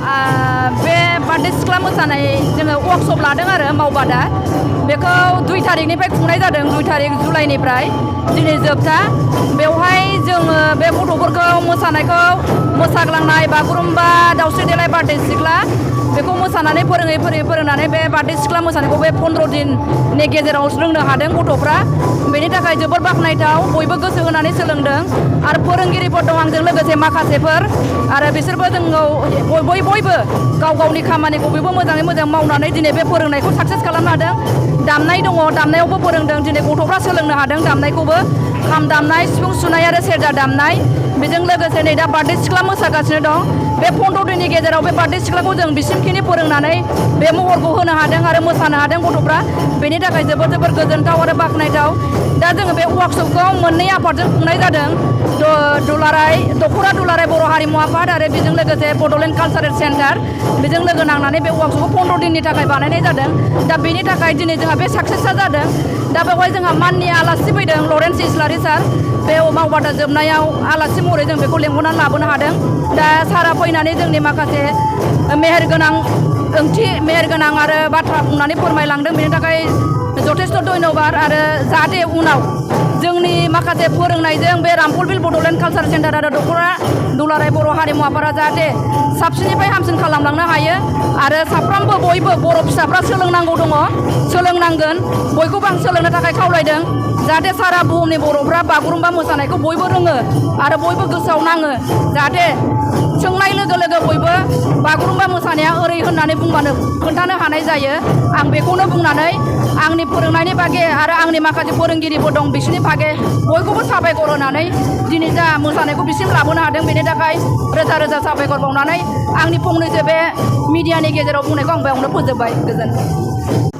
बे बारदै सिख्ला मोसानाय जोङो वर्कशप लादों आरो मावबादा बेखौ 2 तारिखनिफ्राय खुंनाय जादों 2 तारिख जुलाइनिफ्राय दिनै जोबथा बेवहाय जोङो बे गथ'फोरखौ मोसानायखौ मोसाग्लांनाय बागुरुम्बा दावस्रि देलाय बारदै सिख्ला बेखौ मोसानानै फोरोंनानै बे बारदै सिख्ला मोसानायखौ बे 15 दिननि गेजेराव रोंनो हादों गथ'फ्रा बेनि थाखाय जोबोर बाख्नायथाव बयबो गोसो होनानै सोलोंदों आरो फोरोंगिरिफोर दं आंजों लोगोसे माखासेफोर आरो बिसोरबो जोंखौ बयबो गाव गावनि खामानिखौ बयबो मोजाङै मोजां मावनानै दिनै बे फोरोंनायखौ साक्सेस खालामनो हादों दामनाय दङ दामनायावबो फोरोंदों दिनै गथ'फ्रा सोलोंनो हादों दामनायखौबो खाम दामनाय सिफुं सुनाय आरो सेरजा दामनाय बेजों लोगोसे नै दा बारदै सिख्ला मोसागासिनो दं बे 15 दिननि गेजेराव बे बारदै सिख्लाखौ जों बिसिमखिनि फोरोंनानै बे महरखौ होनो हादों आरो मोसानो हादों गथ'फ्रा बेनि थाखाय जोबोर गोजोनथाव आरो बाख्नायथाव दा जोङो बे वर्कशपखौ मोननै आफादजों खुंनाय जादों दख'रा दुलाराय बर' हारिमु आफाद आरो बेजों लोगोसे बड'लेण्ड कालचारेल सेन्टार बेजों लोगो नांनानै बे वर्कशपखौ 15 दिननि थाखाय बानायनाय जादों दा बेनि थाखाय दिनै जोंहा बे साक्सेसआ जादों दा बेवहाय जोंहा माननि आलासि फैदों लरेन्स इस्लारि सार बे मावबादा जोबनायाव आलासि महरै जों बेखौ लेंहरनानै लाबोनो हादों दा सारा फैनानै जोंनि माखासे मेहेरगोनां आरो बाथ्रा बुंनानै फोरमायलांदों बेनि थाखाय जथेस्थ' धन्यबाद आरो जाहाथे उनाव जोंनि माखासे फोरोंनायजों बे रामफलबिल बड'लेण्ड कालचार सेन्टार आरो दख'रा दुलाराय बर' हारिमु आफादा जाहाथे साबसिननिफ्राय हामसिन खालामलांनो हायो आरो साफ्रोमबो बयबो बर' फिसाफ्रा सोलोंनांगौ दङ सोलोंनांगोन बयखौबो आं सोलोंनो थाखाय खावलायदों जाहाथे सारा बुहुमनि बर'फ्रा बागुरुम्बा मोसानायखौ बयबो रोङो आरो बयबो गोसोआव नाङो जाहाथे सोंनाय लोगो लोगो बयबो बागुरुम्बा मोसानाया ओरै होननानै बुंबानो खोन्थानो हानाय जायो आं बेखौनो बुंनानै आंनि फोरोंनायनि बागै आरो आंनि माखासे फोरोंगिरिफोर दं बिसोरनि बागै बयखौबो साबायखर होनानै दिनै जा मोसानायखौ बिसिम लाबोनो हादों बेनि थाखाय रोजा साबायखर बावनानै आंनि फंनैसो बे मिडियानि गेजेराव बुंनायखौ आं बेयावनो फोजोबबाय गोजोन्थों।